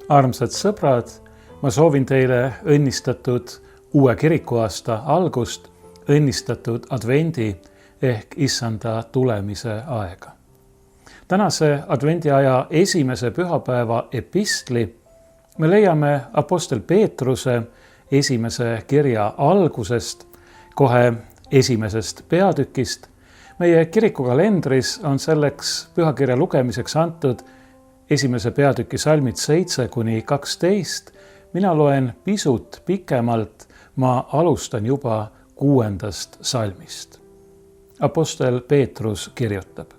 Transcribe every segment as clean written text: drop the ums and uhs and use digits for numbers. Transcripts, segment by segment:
Armsad sõbrad, ma soovin teile õnnistatud uue kirikuaasta algust, õnnistatud advendi ehk issanda tulemise aega. Tänase advendiaja esimese pühapäeva epistli me leiame apostel Peetruse esimese kirja algusest, kohe esimesest peatükist. Meie kirikukalendris on selleks pühakirja lugemiseks antud esimese peatüki salmid 7–12. Mina loen pisut pikemalt, ma alustan juba 6. salmist. Apostel Peetrus kirjutab: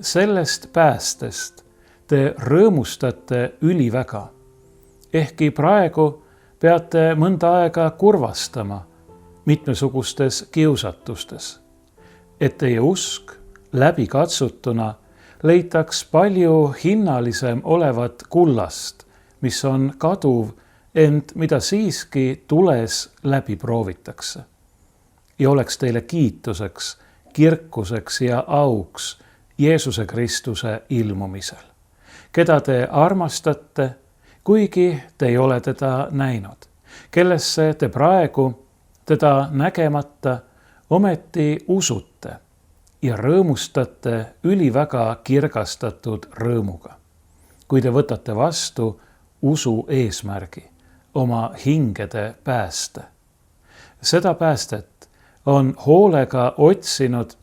Sellest päästest te rõõmustate üliväga, ehkki praegu peate mõnda aega kurvastama mitmesugustes kiusatustes, et teie usk läbi katsutuna leitaks palju hinnalisem olevat kullast, mis on kaduv, ent mida siiski tules läbi proovitakse. Ja oleks teile kiituseks, kirkuseks ja auks Jeesuse Kristuse ilmumisel, keda te armastate, kuigi te ei ole teda näinud, kellesse te praegu teda nägemata ometi usute ja rõõmustate üliväga kirgastatud rõõmuga, kui te võtate vastu usu eesmärgi, oma hingede pääste. Seda päästet on hoolega otsinud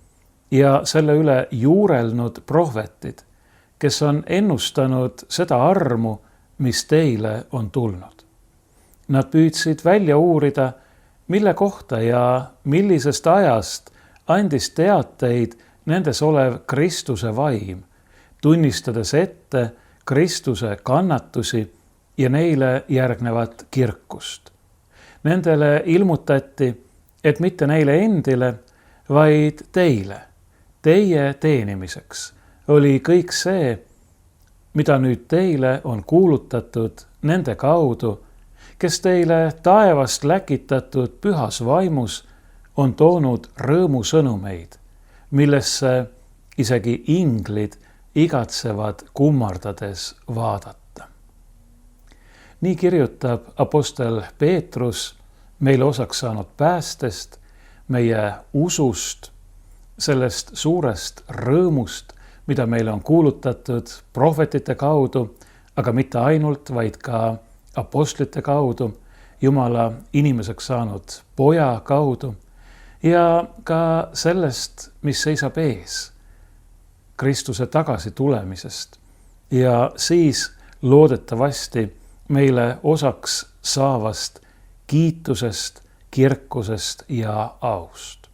ja selle üle juurelnud prohvetid, kes on ennustanud seda armu, mis teile on tulnud. Nad püüdsid välja uurida, mille kohta ja millisest ajast andis teateid nendes olev Kristuse vaim, tunnistades ette Kristuse kannatusi ja neile järgnevat kirkust. Nendele ilmutati, et mitte neile endile, vaid teile, teie teenimiseks, oli kõik see, mida nüüd teile on kuulutatud nende kaudu, kes teile taevast läkitatud pühas vaimus on toonud rõõmusõnumeid, millesse isegi inglid igatsevad kummardades vaadata. Nii kirjutab apostel Peetrus meile osaks saanud päästest, meie usust, sellest suurest rõõmust, mida meile on kuulutatud prohvetite kaudu, aga mitte ainult, vaid ka apostlite kaudu, Jumala inimeseks saanud poja kaudu, ja ka sellest, mis seisab ees, Kristuse tagasi tulemisest ja siis loodetavasti meile osaks saavast kiitusest, kirkusest ja aust.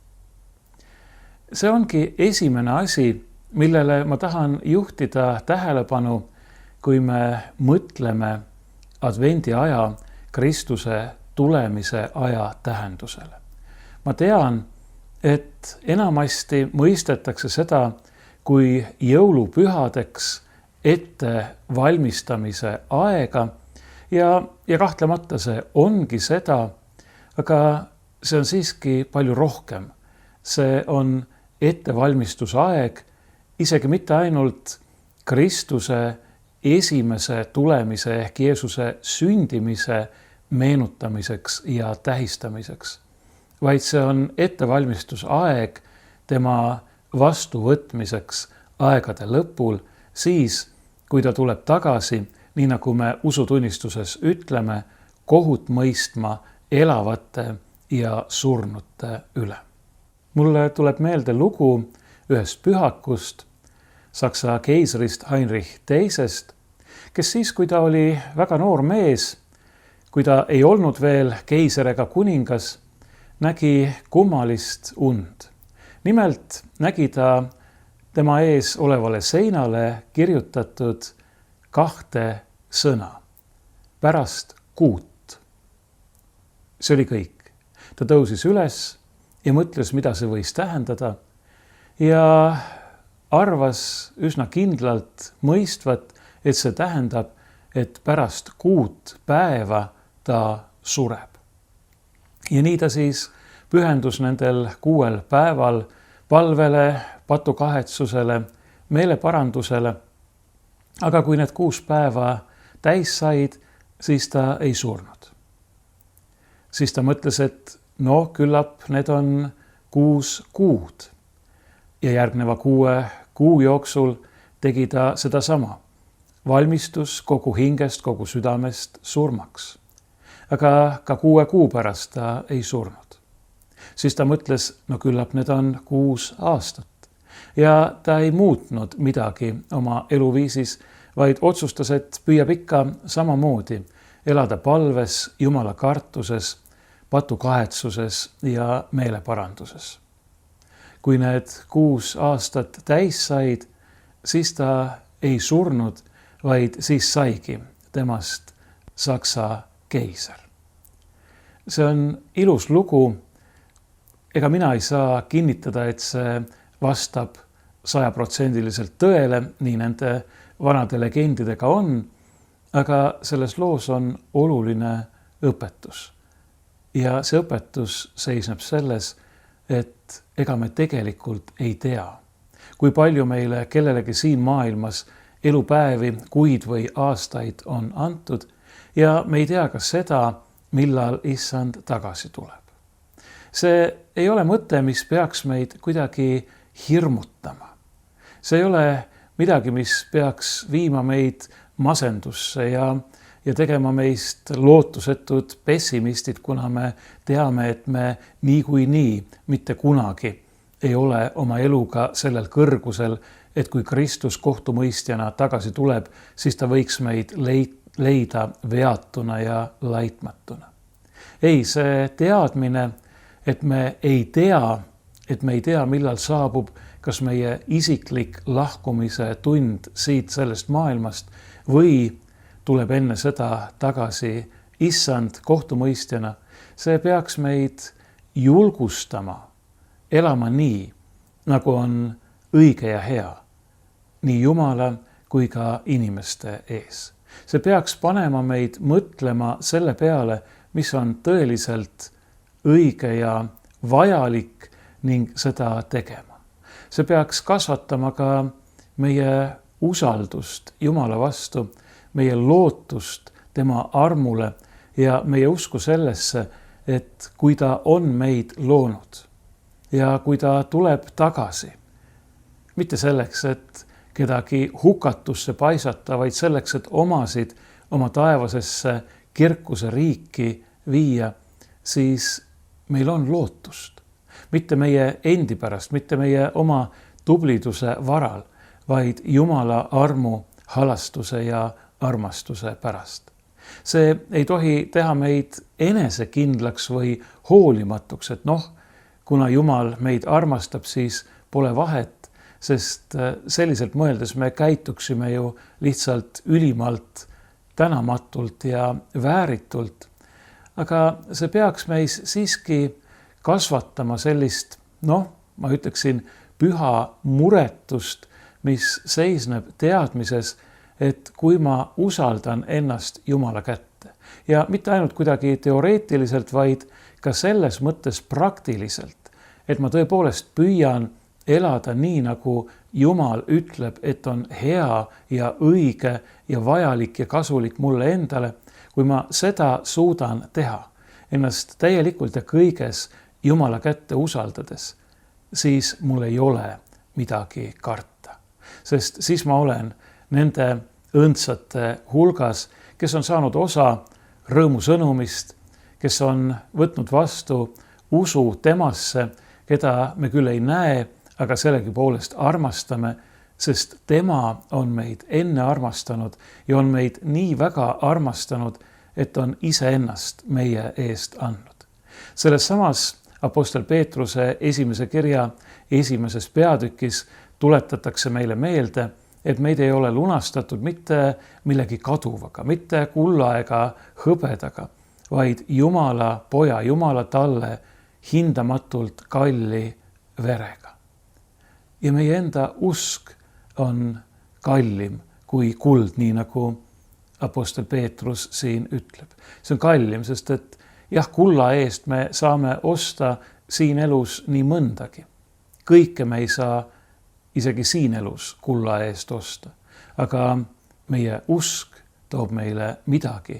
See ongi esimene asi, millele ma tahan juhtida tähelepanu, kui me mõtleme advendi aja Kristuse tulemise aja tähendusele. Ma tean, et enamasti mõistetakse seda kui jõulupühadeks ette valmistamise aega ja kahtlemata see ongi seda, aga see on siiski palju rohkem. See on ettevalmistusaeg isegi mitte ainult Kristuse esimese tulemise ehk Jeesuse sündimise meenutamiseks ja tähistamiseks, vaid see on ettevalmistusaeg tema vastuvõtmiseks aegade lõpul, siis, kui ta tuleb tagasi, nii nagu me usutunnistuses ütleme, kohut mõistma elavate ja surnute üle. Mulle tuleb meelde lugu ühest pühakust, Saksa keisrist Heinrich II, kes siis, kui ta oli väga noor mees, kui ta ei olnud veel keiser ega kuningas, nägi kummalist und. Nimelt nägi ta tema ees olevale seinale kirjutatud 2 sõna, pärast kuut. See oli kõik. Ta tõusis üles ja mõtles, mida see võis tähendada ja arvas üsna kindlalt mõistvat, et see tähendab, et pärast 6 päeva ta sureb. Ja nii ta siis pühendus nendel 6 päeval palvele, patukahetsusele, meeleparandusele. Aga kui need 6 päeva täis said, siis ta ei surnud. Siis ta mõtles, et küllap need on 6 kuud. Ja järgneva 6 kuu jooksul tegi ta sedasama. Valmistus kogu hingest, kogu südamest surmaks. Aga ka 6 kuu pärast ta ei surnud. Siis ta mõtles, küllap need on 6 aastat. Ja ta ei muutnud midagi oma eluviisis, vaid otsustas, et püüab ikka samamoodi elada palves, Jumala kartuses, patukahetsuses ja meeleparanduses. Kui need 6 aastat täis said, siis ta ei surnud, vaid siis saigi temast Saksa keiser. See on ilus lugu. Ega mina ei saa kinnitada, et see vastab 100% tõele, nii nende vanade legendidega on, aga selles loos on oluline õpetus. Ja see õpetus seisneb selles, et ega me tegelikult ei tea, kui palju meile kellelegi siin maailmas elupäevi, kuid või aastaid on antud ja me ei tea ka seda, millal Issand tagasi tuleb. See ei ole mõte, mis peaks meid kuidagi hirmutama. See ei ole midagi, mis peaks viima meid masendusse ja tegema meist lootusetud pessimistid, kuna me teame, et me niikuinii mitte kunagi ei ole oma eluga sellel kõrgusel, et kui Kristus kohtumõistjana tagasi tuleb, siis ta võiks meid leida veatuna ja laitmatuna. Ei, see teadmine, et me ei tea, millal saabub kas meie isiklik lahkumise tund siit sellest maailmast või tuleb enne seda tagasi Issand kohtumõistjana, see peaks meid julgustama elama nii, nagu on õige ja hea, nii Jumala kui ka inimeste ees. See peaks panema meid mõtlema selle peale, mis on tõeliselt õige ja vajalik ning seda tegema. See peaks kasvatama ka meie usaldust Jumala vastu, meie lootust tema armule ja meie usku sellesse, et kui ta on meid loonud ja kui ta tuleb tagasi, mitte selleks, et kedagi hukatusse paisata, vaid selleks, et omasid oma taevasesse kirkuse riiki viia, siis meil on lootust. Mitte meie endi pärast, mitte meie oma tubliduse varal, vaid Jumala armu, halastuse ja armastuse pärast. See ei tohi teha meid enesekindlaks või hoolimatuks, et kuna Jumal meid armastab, siis pole vahet, sest selliselt mõeldes me käituksime ju lihtsalt ülimalt tänamatult ja vääritult. Aga see peaks meis siiski kasvatama sellist, ma ütleksin, püha muretust, mis seisneb teadmises, et kui ma usaldan ennast Jumala kätte ja mitte ainult kuidagi teoreetiliselt, vaid ka selles mõttes praktiliselt, et ma tõepoolest püüan elada nii, nagu Jumal ütleb, et on hea ja õige ja vajalik ja kasulik mulle endale, kui ma seda suudan teha, ennast täielikult ja kõiges Jumala kätte usaldades, siis mul ei ole midagi karta. Sest siis ma olen nende õndsate hulgas, kes on saanud osa rõõmusõnumist, kes on võtnud vastu usu temasse, keda me küll ei näe, aga sellegipoolest armastame, sest tema on meid enne armastanud ja on meid nii väga armastanud, et on iseennast meie eest andnud. Selles samas Apostel Peetruse 1. kirja 1. peatükis tuletatakse meile meelde, et meid ei ole lunastatud mitte millegi kaduvaga, mitte kulla ega hõbedaga, vaid Jumala poja, Jumala talle hindamatult kalli verega. Ja meie enda usk on kallim kui kuld, nii nagu Apostel Peetrus siin ütleb. See on kallim, sest et kulla eest me saame osta siin elus nii mõndagi. Kõike me ei saa isegi siin elus kulla eest osta. Aga meie usk, toob meile midagi,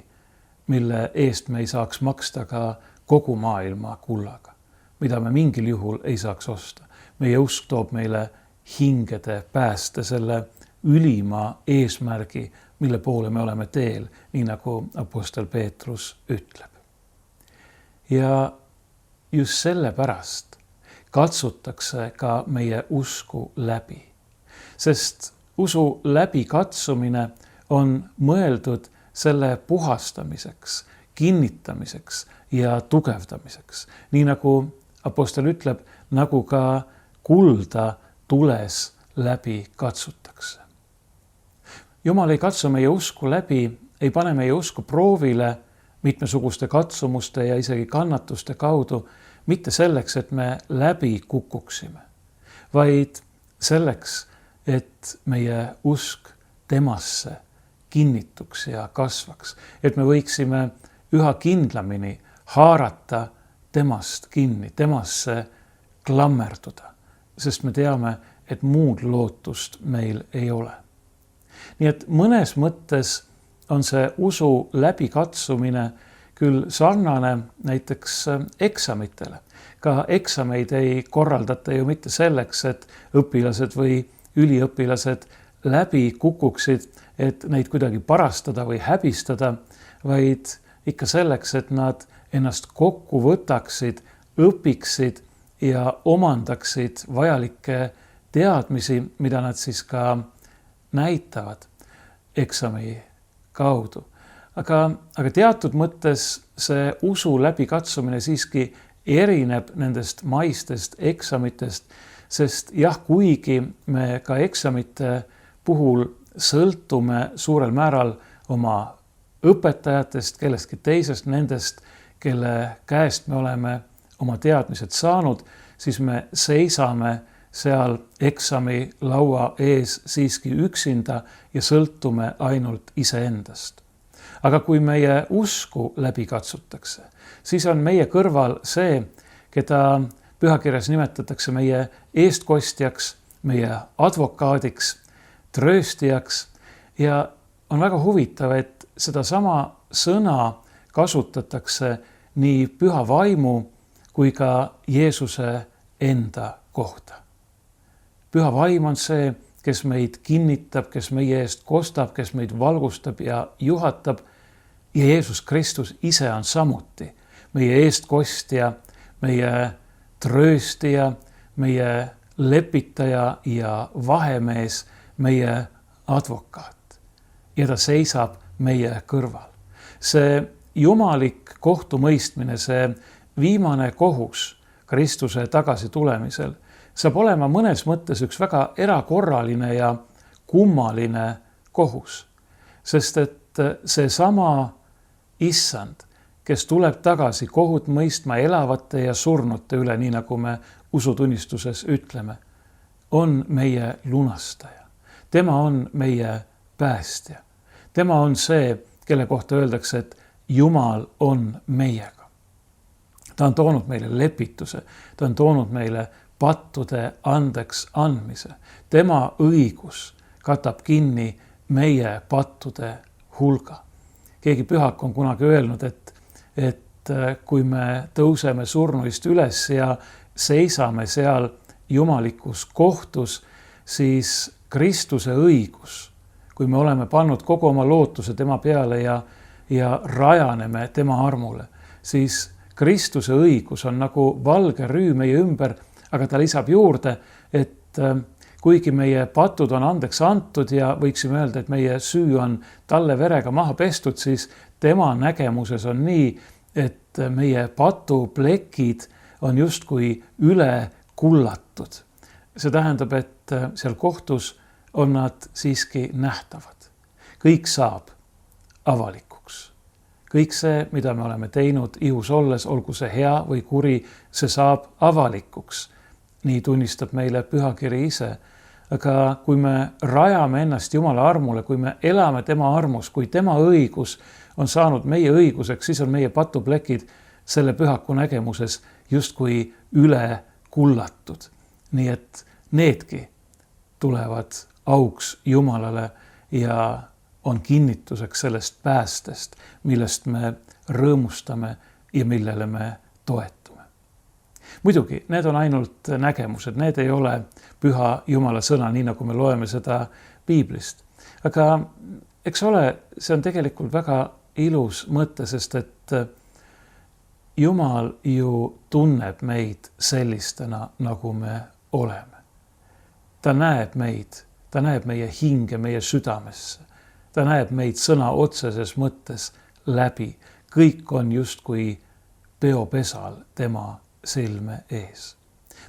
mille eest me ei saaks maksta ka kogu maailma kullaga, mida me mingil juhul ei saaks osta. Meie usk toob meile hingede pääste, selle ülima eesmärgi, mille poole me oleme teel, nii nagu apostel Peetrus ütleb. Ja just sellepärast katsutakse ka meie usku läbi, sest usu läbikatsumine on mõeldud selle puhastamiseks, kinnitamiseks ja tugevdamiseks. Nii nagu apostel ütleb, nagu ka kulda tules läbi katsutakse. Jumal ei katsu meie usku läbi, ei pane meie usku proovile mitmesuguste katsumuste ja isegi kannatuste kaudu, mitte selleks, et me läbi kukuksime, vaid selleks, et meie usk temasse kinnituks ja kasvaks, et me võiksime üha kindlamini haarata temast kinni, temasse klammerduda, sest me teame, et muud lootust meil ei ole. Nii et mõnes mõttes on see usu läbikatsumine küll sarnane näiteks eksamitele. Ka eksameid ei korraldata ju mitte selleks, et õpilased või üliõpilased läbi kukuksid, et neid kuidagi parastada või häbistada, vaid ikka selleks, et nad ennast kokku võtaksid, õpiksid ja omandaksid vajalikke teadmisi, mida nad siis ka näitavad eksami kaudu. Aga teatud mõttes see usu läbikatsumine siiski erineb nendest maistest eksamitest, sest jah, kuigi me ka eksamite puhul sõltume suurel määral oma õpetajatest, kellestki teisest, nendest, kelle käest me oleme oma teadmised saanud, siis me seisame seal eksami laua ees siiski üksinda ja sõltume ainult iseendast. Aga kui meie usku läbi katsutakse, siis on meie kõrval see, keda pühakirjas nimetatakse meie eestkostjaks, meie advokaadiks, trööstijaks ja on väga huvitav, et sedasama sõna kasutatakse nii püha vaimu kui ka Jeesuse enda kohta. Püha vaim on see, kes meid kinnitab, kes meie eest kostab, kes meid valgustab ja juhatab. Ja Jeesus Kristus ise on samuti meie eestkostja, meie trööstija, meie lepitaja ja vahemees, meie advokaat. Ja ta seisab meie kõrval. See jumalik kohtumõistmine, see viimane kohus Kristuse tagasi tulemisel saab olema mõnes mõttes üks väga erakorraline ja kummaline kohus, sest et seesama issand, kes tuleb tagasi kohut mõistma elavate ja surnute üle, nii nagu me usutunnistuses ütleme, on meie lunastaja. Tema on meie päästja. Tema on see, kelle kohta öeldakse, et Jumal on meiega. Ta on toonud meile lepituse, ta on toonud meile pattude andeks andmise. Tema õigus katab kinni meie pattude hulga. Keegi pühak on kunagi öelnud, et kui me tõuseme surnuist üles ja seisame seal jumalikus kohtus, siis Kristuse õigus, kui me oleme pannud kogu oma lootuse tema peale ja rajaneme tema armule, siis Kristuse õigus on nagu valge rüü meie ümber, aga ta lisab juurde, et kuigi meie patud on andeks antud ja võiksime öelda, et meie süü on talle verega maha pestud, siis tema nägemuses on nii, et meie patuplekid on justkui üle kullatud. See tähendab, et seal kohtus on nad siiski nähtavad. Kõik saab avalikuks. Kõik see, mida me oleme teinud ihus olles, olgu see hea või kuri, see saab avalikuks. Nii tunnistab meile pühakiri ise. Aga kui me rajame ennast Jumala armule, kui me elame tema armus, kui tema õigus on saanud meie õiguseks, siis on meie patuplekid selle pühaku nägemuses justkui üle kullatud. Nii et needki tulevad auks Jumalale ja on kinnituseks sellest päästest, millest me rõõmustame ja millele me toetume. Muidugi, need on ainult nägemused, need ei ole püha Jumala sõna, nii nagu me loeme seda Piiblist. Aga eks ole, see on tegelikult väga ilus mõte, sest et Jumal ju tunneb meid sellistena, nagu me oleme. Ta näeb meid, ta näeb meie hinge, meie südamesse. Ta näeb meid sõna otseses mõttes läbi. Kõik on justkui peopesal tema silme ees.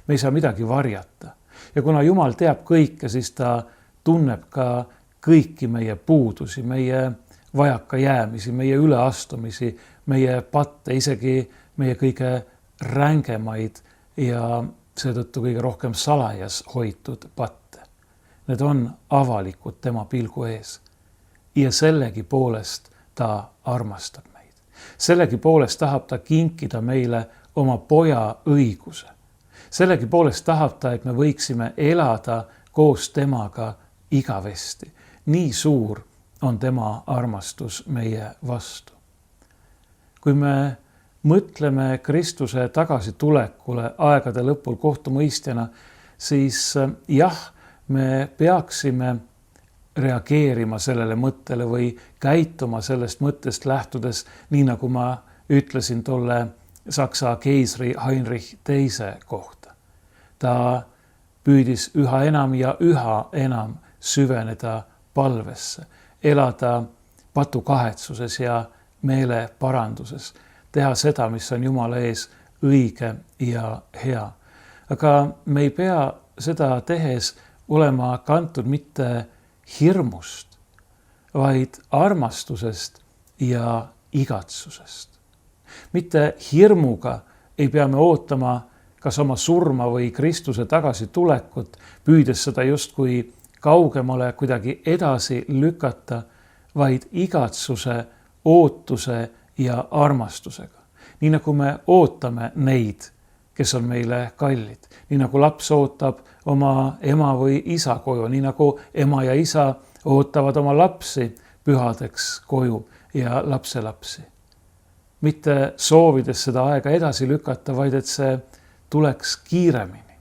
Me ei saa midagi varjata. Ja kuna Jumal teab kõike, siis ta tunneb ka kõiki meie puudusi, meie vajakajäämisi, meie üleastumisi, meie patte, isegi meie kõige rängemaid ja seetõttu kõige rohkem salajas hoitud patte. Need on avalikud tema pilgu ees. Ja sellegi poolest ta armastab meid. Sellegi poolest tahab ta kinkida meile oma poja õiguse. Sellegi poolest tahab ta, et me võiksime elada koos temaga igavesti. Nii suur on tema armastus meie vastu. Kui me mõtleme Kristuse tagasitulekule aegade lõpul kohtumõistjana, siis jah, me peaksime reageerima sellele mõttele või käituma sellest mõttest lähtudes, nii nagu ma ütlesin tolle Saksa keisri Heinrich II kohta. Ta püüdis üha enam ja üha enam süveneda palvesse, elada patukahetsuses ja meeleparanduses, teha seda, mis on Jumala ees õige ja hea. Aga me ei pea seda tehes olema kantud mitte hirmust, vaid armastusest ja igatsusest. Mitte hirmuga ei pea me ootama kas oma surma või Kristuse tagasitulekut, püüdes seda justkui kaugemale kuidagi edasi lükata, vaid igatsuse, ootuse ja armastusega. Nii nagu me ootame neid, kes on meile kallid. Nii nagu laps ootab oma ema või isa koju, nii nagu ema ja isa ootavad oma lapsi pühadeks koju ja lapselapsi. Mitte soovides seda aega edasi lükata, vaid et see tuleks kiiremini.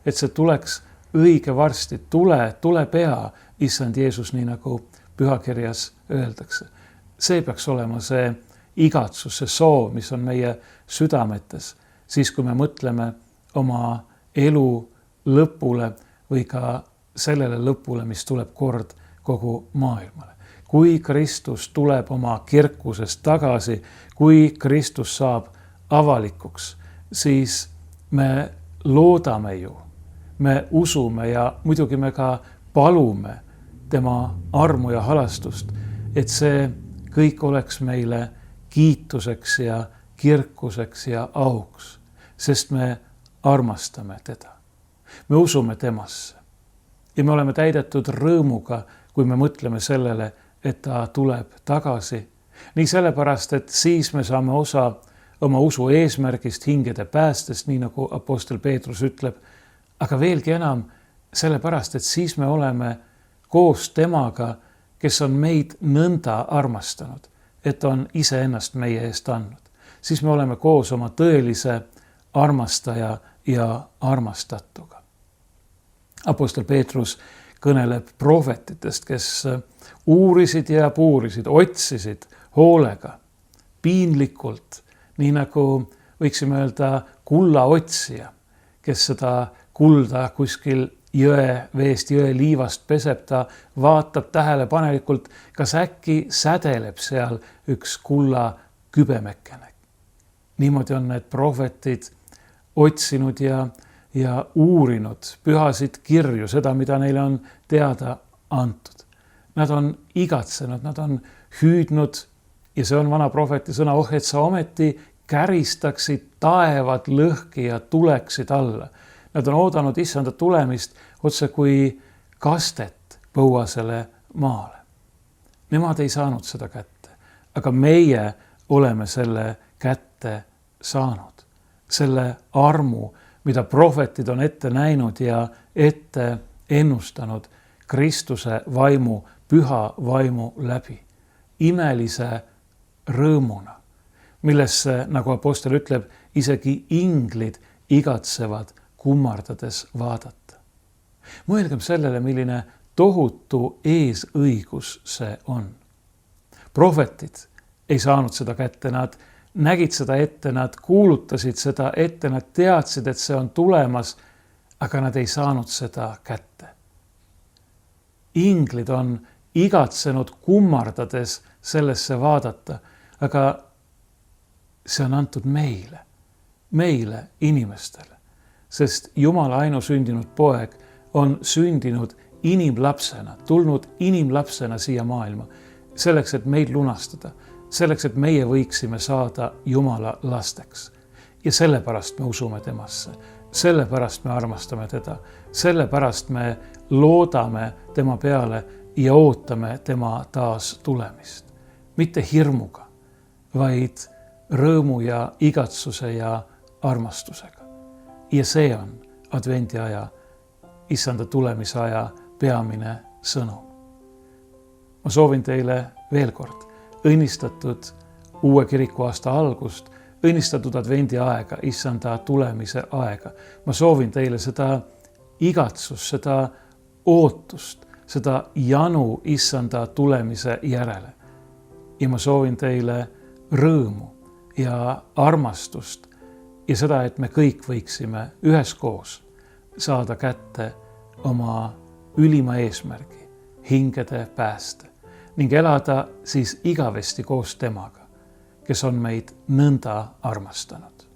Et see tuleks õige varsti, tule pea, issand Jeesus, nii nagu pühakirjas öeldakse. See peaks olema see igatsus, see soov, mis on meie südametes, siis kui me mõtleme oma elu lõpule või ka sellele lõpule, mis tuleb kord kogu maailmale. Kui Kristus tuleb oma kirkusest tagasi, kui Kristus saab avalikuks, siis me loodame ju, me usume ja muidugi me ka palume tema armu ja halastust, et see kõik oleks meile kiituseks ja kirkuseks ja auks, sest me armastame teda. Me usume temasse ja me oleme täidetud rõõmuga, kui me mõtleme sellele, et ta tuleb tagasi. Nii sellepärast, et siis me saame osa oma usu eesmärgist, hingede päästest, nii nagu apostel Peetrus ütleb, aga veelgi enam sellepärast, et siis me oleme koos temaga, kes on meid nõnda armastanud, et on iseennast meie eest andnud. Siis me oleme koos oma tõelise armastaja ja armastatuga. Apostel Peetrus kõneleb prohvetitest, kes uurisid ja puurisid, otsisid hoolega, piinlikult, nii nagu võiksime öelda kullaotsija, kes seda kulda kuskil veest, jõe liivast peseb, ta vaatab tähelepanelikult, kas äkki sädeleb seal üks kulla kübemekene. Niimoodi on need prohvetid otsinud ja uurinud pühasid kirju, seda, mida neile on teada antud. Nad on igatsenud, nad on hüüdnud ja see on vana prohveti sõna, et sa ometi käristaksid taevad lõhki ja tuleksid alla. Nad on oodanud issanda tulemist otse kui kastet põuasele maale. Nemad ei saanud seda kätte, aga meie oleme selle kätte saanud. Selle armu, mida prohvetid on ette näinud ja ette ennustanud Kristuse vaimu püha vaimu läbi, imelise rõõmuna, millesse, nagu apostel ütleb, isegi inglid igatsevad kummardades vaadata. Mõelgem sellele, milline tohutu eesõigus see on. Prohvetid ei saanud seda kätte, nad nägid seda ette, nad kuulutasid seda ette, nad teadsid, et see on tulemas, aga nad ei saanud seda kätte. Inglid on igatsenud kummardades sellesse vaadata, aga see on antud meile inimestele, sest Jumala ainusündinud poeg on sündinud inimlapsena, tulnud inimlapsena siia maailma, selleks, et meid lunastada, selleks, et meie võiksime saada Jumala lasteks. Ja sellepärast me usume temasse, sellepärast me armastame teda, sellepärast me loodame tema peale ja ootame tema taas tulemist. Mitte hirmuga, vaid rõõmu ja igatsuse ja armastusega. Ja see on advendiaja, issanda tulemisaja peamine sõnum. Ma soovin teile veel kord õnnistatud uue kirikuaasta algust, õnnistatud advendi aega, issanda tulemise aega. Ma soovin teile seda igatsust, seda ootust, seda janu issanda tulemise järele. Ja ma soovin teile rõõmu ja armastust ja seda, et me kõik võiksime üheskoos saada kätte oma ülima eesmärgi, hingede pääste ning elada siis igavesti koos temaga, kes on meid nõnda armastanud.